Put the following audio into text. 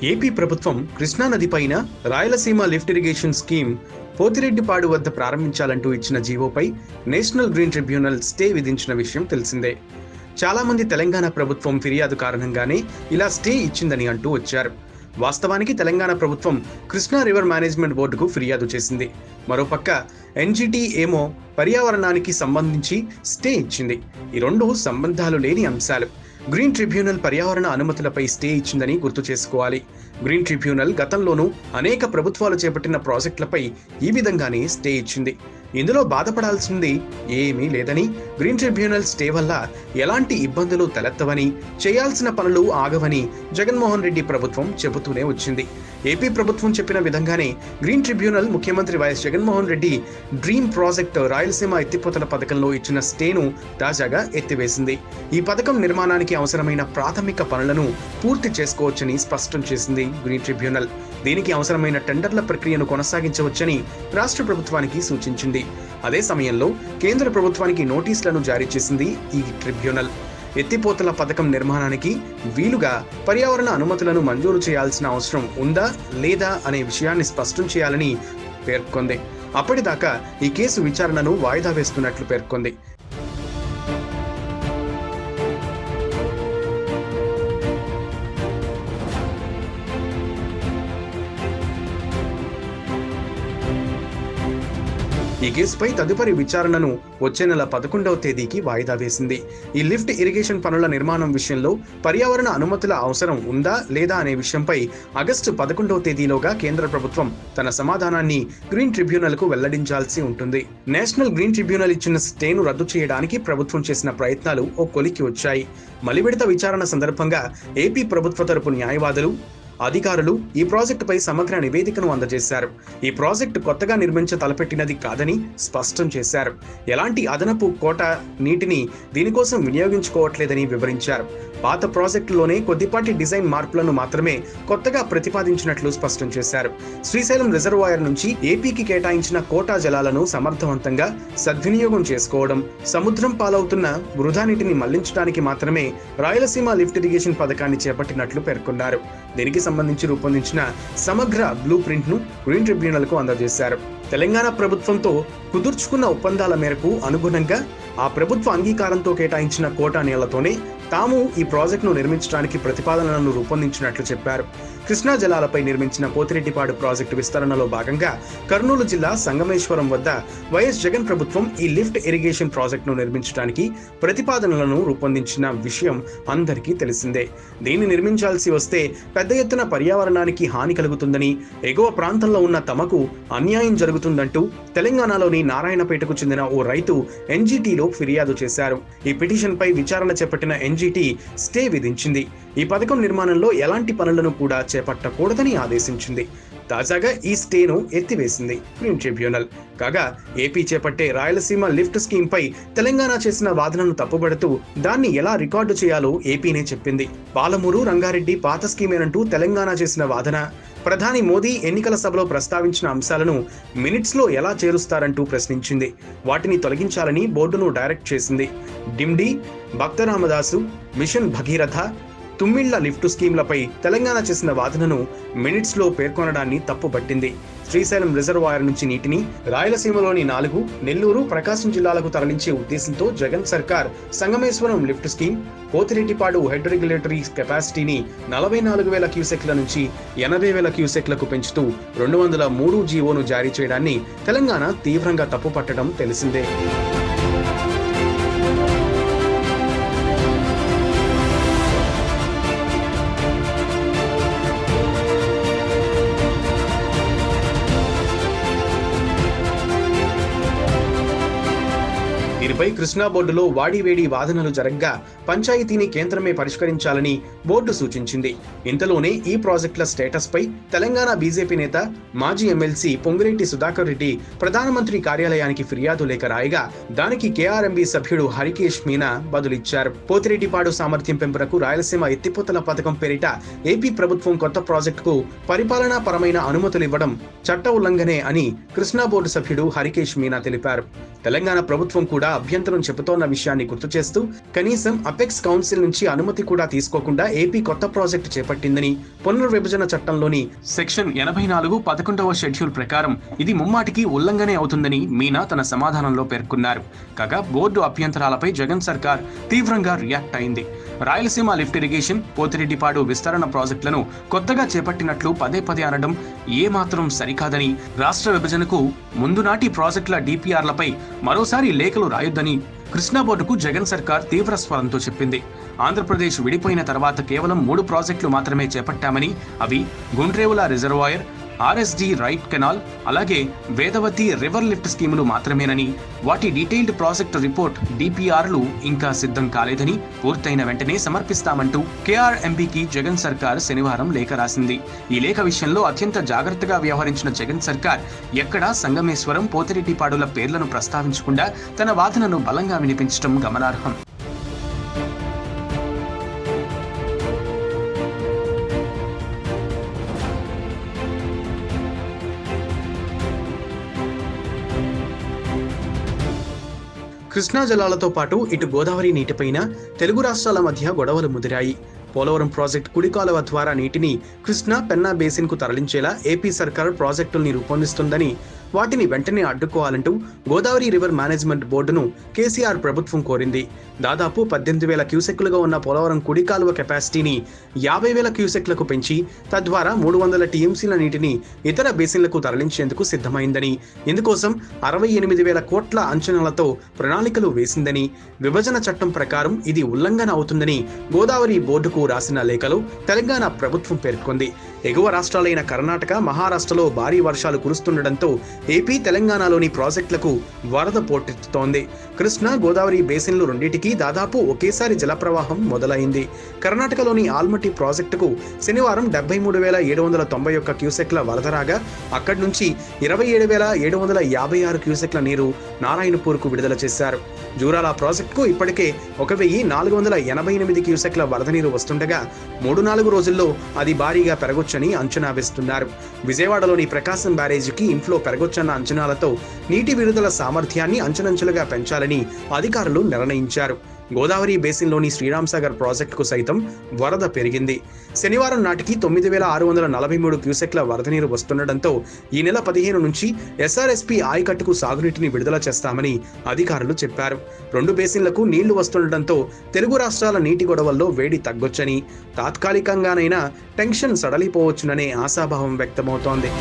AP ప్రభుత్వం కృష్ణానది పైన Rayalaseema lift irrigation scheme Pothireddypadu వద్ద ప్రారంభించాలంటూ ఇచ్చిన జీవోపై నేషనల్ గ్రీన్ ట్రిబ్యునల్ స్టే విధించిన విషయం తెలిసిందే. చాలా మంది తెలంగాణ ప్రభుత్వం ఫిర్యాదు కారణంగానే ఇలా స్టే ఇచ్చిందని అంటూ వచ్చారు. వాస్తవానికి తెలంగాణ ప్రభుత్వం కృష్ణా రివర్ మేనేజ్మెంట్ బోర్డుకు ఫిర్యాదు చేసింది. మరోపక్క ఎన్జిటి ఏమో పర్యావరణానికి సంబంధించి స్టే ఇచ్చింది. ఈ రెండు సంబంధాలు లేని అంశాలు. గ్రీన్ ట్రిబ్యునల్ పర్యావరణ అనుమతులపై స్టే ఇచ్చిందని గుర్తు చేసుకోవాలి. గ్రీన్ ట్రిబ్యునల్ గతంలోనూ అనేక ప్రభుత్వాలు చేపట్టిన ప్రాజెక్టులపై ఈ విధంగానే స్టే ఇచ్చింది. ఇందులో బాధపడాల్సింది ఏమీ లేదని, గ్రీన్ ట్రిబ్యునల్ స్టే వల్ల ఎలాంటి ఇబ్బందులు తలెత్తవని, చేయాల్సిన పనులు ఆగవని జగన్మోహన్ రెడ్డి ప్రభుత్వం చెబుతూనే వచ్చింది. ఏపీ ప్రభుత్వం చెప్పిన విధంగానే గ్రీన్ ట్రిబ్యునల్ ముఖ్యమంత్రి YS Jaganmohan Reddy dream project Rayalaseema ఎత్తిపోతల పథకంలో ఇచ్చిన స్టేను తాజాగా ఎత్తివేసింది. ఈ పథకం నిర్మాణానికి అవసరమైన ప్రాథమిక పనులను పూర్తి చేసుకోవచ్చని స్పష్టం చేసింది గ్రీన్ ట్రిబ్యునల్. దీనికి అవసరమైన టెండర్ల ప్రక్రియను కొనసాగించవచ్చని రాష్ట్ర ప్రభుత్వానికి సూచించింది. అదే సమయంలో కేంద్ర ప్రభుత్వానికి నోటీసులను జారీ చేసింది ఈ ట్రిబ్యునల్. ఎత్తిపోతల పథకం నిర్మాణానికి వీలుగా పర్యావరణ అనుమతులను మంజూరు చేయాల్సిన అవసరం ఉందా లేదా అనే విషయాన్ని స్పష్టం చేయాలని పేర్కొంది. అప్పటిదాకా ఈ కేసు విచారణను వాయిదా వేస్తున్నట్లు పేర్కొంది. ఈ కేసుపై తదుపరి విచారణను వచ్చే నెల 11వ తేదీకి వాయిదా వేసింది. ఈ లిఫ్ట్ ఇరిగేషన్ పనుల నిర్మాణం విషయంలో పర్యావరణ అనుమతుల అవసరం ఉందా లేదా అనే విషయంపై ఆగస్టు 11వ తేదీలోగా కేంద్ర ప్రభుత్వం తన సమాధానాన్ని గ్రీన్ ట్రిబ్యునల్కు వెల్లడించాల్సి ఉంటుంది. నేషనల్ గ్రీన్ ట్రిబ్యునల్ ఇచ్చిన స్టేను రద్దు చేయడానికి ప్రభుత్వం చేసిన ప్రయత్నాలు ఓ కొలిక్కి వచ్చాయి. మలివిడత విచారణ సందర్భంగా ఏపీ ప్రభుత్వ తరపు న్యాయవాదులు, అధికారులు ఈ ప్రాజెక్టుపై సమగ్ర నివేదికను అందజేశారు. ఈ ప్రాజెక్టు కొత్తగా తలపెట్టినది కాదని స్పష్టం చేశారు. ఎలాంటి అదనపు కోట నీటిని దీనికోసం వినియోగించుకోవట్లేదని వివరించారు. పాత ప్రాజెక్టులోనే కొద్దిపాటి డిజైన్ మార్పులను మాత్రమే కొత్తగా ప్రతిపాదించినట్లు స్పష్టం చేశారు. శ్రీశైలం రిజర్వాయర్ నుంచి ఏపీకి కేటాయించిన కోటా జలాలను సమర్థవంతంగా సద్వినియోగం చేసుకోవడం, సముద్రం పాలవుతున్న వృధా నీటిని మళ్లించడానికి మాత్రమే రాయలసీమ లిఫ్ట్ ఇరిగేషన్ పథకాన్ని చేపట్టినట్లు పేర్కొన్నారు. దీనికి సంబంధించి రూపొందించిన సమగ్ర బ్లూ ప్రింట్ ను గ్రీన్ ట్రిబ్యునల్ కు అందజేశారు. తెలంగాణ ప్రభుత్వంతో కుదుర్చుకున్న ఒప్పందాల మేరకు అనుగుణంగా ఆ ప్రభుత్వ అంగీకారంతో కేటాయించిన కోటా నీళ్లతోనే తాము ఈ ప్రాజెక్టును నిర్మించడానికి ప్రతిపాదనలను రూపొందించినట్లు చెప్పారు. కృష్ణా జలాలపై నిర్మించిన పోతిరెడ్డిపాడు ప్రాజెక్టు విస్తరణలో భాగంగా కర్నూలు జిల్లా సంగమేశ్వరం వద్ద వైఎస్ జగన్ ప్రభుత్వం ఈ లిఫ్ట్ ఇరిగేషన్ ప్రాజెక్టును నిర్మించడానికి ప్రతిపాదనలను రూపొందించిన విషయం అందరికీ తెలిసిందే. దీన్ని నిర్మించాల్సి వస్తే పెద్ద ఎత్తున పర్యావరణానికి హాని కలుగుతుందని, ఎగువ ప్రాంతంలో ఉన్న తమకు అన్యాయం జరుగుతుందంటూ తెలంగాణలోని నారాయణపేటకు చెందిన ఓ రైతు ఎన్జిటిలో ఫిర్యాదు చేశారు. ఈ పిటిషన్పై విచారణ చేపట్టిన ఎన్జిటి స్టే విధించింది. ఈ పథకం నిర్మాణంలో ఎలాంటి పనులను కూడా చేపట్టకూడదని ఆదేశించింది. తాజాగా ఈ స్టేను ఎత్తివేసింది గ్రీన్ ట్రిబ్యునల్. కాగా ఏపీ చేపట్టే రాయలసీమ లిఫ్ట్ స్కీమ్ పై తెలంగాణ చేసిన వాదనను తప్పుబడుతూ దాన్ని ఎలా రికార్డు చేయాలో ఏపీనే చెప్పింది. పాలమూరు రంగారెడ్డి పాత స్కీమేనంటూ తెలంగాణ చేసిన వాదన, ప్రధాని మోదీ ఎన్నికల సభలో ప్రస్తావించిన అంశాలను మినిట్స్ లో ఎలా చేరుస్తారంటూ ప్రశ్నించింది. వాటిని తొలగించాలని బోర్డును డైరెక్ట్ చేసింది. డిండి, భక్తరామదాసు, మిషన్ భగీరథ, తుమ్మిళ్ల లిఫ్ట్ స్కీమ్లపై తెలంగాణ చేసిన వాదనను మినిట్స్ లో పేర్కొనడాన్ని తప్పుపట్టింది. శ్రీశైలం రిజర్వాయర్ నుంచి నీటిని రాయలసీమలోని 4, నెల్లూరు, ప్రకాశం జిల్లాలకు తరలించే ఉద్దేశంతో జగన్ సర్కార్ Sangameswaram lift scheme, Pothireddypadu head regulatory కెపాసిటీని 44,000 క్యూసెక్ల నుంచి 80,000 క్యూసెక్లకు పెంచుతూ 203 జీవోను జారీ చేయడాన్ని తెలంగాణ తీవ్రంగా తప్పుపట్టడం తెలిసిందే. దీనిపై కృష్ణా బోర్డులో వాడివేడి వాదనలు జరగ్గా పంచాయతీని కేంద్రమే పరిష్కరించాలని బోర్డు సూచించింది. ఇంతలోనే ఈ ప్రాజెక్టుల స్టేటస్ పై తెలంగాణ బీజేపీ నేత, మాజీ ఎమ్మెల్సీ పొంగిరెడ్డి సుధాకర్ రెడ్డి ప్రధానమంత్రి కార్యాలయానికి ఫిర్యాదు లేఖ రాయగా దానికి కేఆర్ఎంబీ సభ్యుడు హరికేష్ మీనా బదులిచ్చారు. పోతిరెడ్డిపాడు సామర్థ్యం పెంపునకు రాయలసీమ ఎత్తిపోతల పథకం పేరిట ఏపీ ప్రభుత్వం కొత్త ప్రాజెక్టుకు పరిపాలనా పరమైన అనుమతులు ఇవ్వడం చట్ట ఉల్లంఘనే అని కృష్ణా బోర్డు సభ్యుడు హరికేష్ మీనా తెలిపారు. తెలంగాణ ప్రభుత్వం కూడా అభ్యంతరం చెబుతోన్న విషయాన్ని గుర్తు చేస్తూ కనీసం అపెక్స్ కౌన్సిల్ నుంచి అనుమతి కూడా తీసుకోకుండా ఏపీ కొత్త ప్రాజెక్టు చేపట్టిందని, పునర్విభజన చట్టంలోని సెక్షన్ 84 11వ షెడ్యూల్ ప్రకారం ఇది ముమ్మాటికి ఉల్లంఘనే అవుతుందని మీనా తన సమాధానంలో పేర్కొన్నారు. కాగా బోర్డు అభ్యంతరాలపై జగన్ సర్కార్ తీవ్రంగా రియాక్ట్ అయింది. రాయలసీమ లిఫ్ట్ ఇరిగేషన్, పోతిరెడ్డిపాడు విస్తరణ ప్రాజెక్టులను కొత్తగా చేపట్టినట్లు పదే పదే అనడం ఏమాత్రం సరికాదని, రాష్ట్ర విభజనకు ముందు నాటి ప్రాజెక్టుల డిపిఆర్లపై మరోసారి లేఖలు రాయొద్దని కృష్ణా బోర్డుకు జగన్ సర్కార్ తీవ్ర స్వరంతో చెప్పింది. ఆంధ్రప్రదేశ్ విడిపోయిన తర్వాత కేవలం 3 ప్రాజెక్టులు మాత్రమే చేపట్టామని, అవి Gundrevula reservoir, RSD right canal, అలాగే వేదవతి రివర్ లిఫ్ట్ స్కీములు మాత్రమేనని, వాటి డీటెయిల్డ్ ప్రాజెక్టు రిపోర్ట్ డిపిఆర్లు ఇంకా సిద్ధం కాలేదని, పూర్తయిన వెంటనే సమర్పిస్తామంటూ కేఆర్ఎంపీకి జగన్ సర్కార్ శనివారం లేఖ రాసింది. ఈ లేఖ విషయంలో అత్యంత జాగ్రత్తగా వ్యవహరించిన జగన్ సర్కార్ ఎక్కడా సంగమేశ్వరం, పోతిరెడ్డిపాడుల పేర్లను ప్రస్తావించకుండా తన వాదనను బలంగా వినిపించడం గమనార్హం. కృష్ణా జలాలతో పాటు ఇటు గోదావరి నీటిపైన తెలుగు రాష్ట్రాల మధ్య గొడవలు ముదిరాయి. పోలవరం ప్రాజెక్టు కుడి కాలువ ద్వారా నీటిని కృష్ణా, పెన్నా బేసిన్ కు తరలించేలా ఏపీ సర్కార్ ప్రాజెక్టుల్ని రూపొందిస్తుందని, వాటిని వెంటనే అడ్డుకోవాలంటూ గోదావరి రివర్ మేనేజ్మెంట్ బోర్డును కేసీఆర్ ప్రభుత్వం కోరింది. దాదాపు 18,000 క్యూసెక్లుగా ఉన్న పోలవరం కుడి కాలువ కెపాసిటీని 50,000 క్యూసెక్లకు పెంచి తద్వారా 300 టీఎంసీల నీటిని ఇతర బేసిన్లకు తరలించేందుకు సిద్ధమైందని, ఇందుకోసం 68,000 కోట్ల అంచనాలతో ప్రణాళికలు వేసిందని, విభజన చట్టం ప్రకారం ఇది ఉల్లంఘన అవుతుందని గోదావరి బోర్డుకు రాసిన లేఖలో తెలంగాణ ప్రభుత్వం పేర్కొంది. ఎగువ రాష్ట్రాలైన కర్ణాటక, మహారాష్ట్రలో భారీ వర్షాలు కురుస్తుండటంతో ఏపీ, తెలంగాణలోని ప్రాజెక్టులకు వరద పోటెత్తుతోంది. కృష్ణా, గోదావరి బేసిన్లు రెండింటికి దాదాపు ఒకేసారి జలప్రవాహం మొదలైంది. కర్ణాటకలోని ఆల్మట్టి ప్రాజెక్టుకు శనివారం 73,791 క్యూసెక్ల వరద రాగా, అక్కడి నుంచి 27,756 క్యూసెక్ల నీరు నారాయణపూర్కు విడుదల చేశారు. జూరాల ప్రాజెక్టుకు ఇప్పటికే 1,488 క్యూసెక్ల వరద నీరు వస్తుండగా 3-4 రోజుల్లో అది భారీగా పెరగొచ్చని అంచనా వేస్తున్నారు. విజయవాడలోని ప్రకాశం బ్యారేజీకి ఇన్ఫ్లో పెరగొచ్చన్న అంచనాలతో నీటి విడుదల సామర్థ్యాన్ని అంచెలంచెలుగా పెంచాలని అధికారులు నిర్ణయించారు. గోదావరి బేసిన్లోని శ్రీరాంసాగర్ ప్రాజెక్టుకు సైతం వరద పెరిగింది. శనివారం నాటికి 9,643 క్యూసెక్ల వరద నీరు వస్తుండటంతో ఈ నెల 15 నుంచి ఎస్ఆర్ఎస్పీ ఆయకట్టుకు సాగునీటిని విడుదల చేస్తామని అధికారులు చెప్పారు. 2 బేసిన్లకు నీళ్లు వస్తుండటంతో తెలుగు రాష్ట్రాల నీటి గొడవల్లో వేడి తగ్గొచ్చని, తాత్కాలికంగానైనా టెన్షన్ సడలిపోవచ్చుననే ఆశాభావం వ్యక్తమవుతోంది.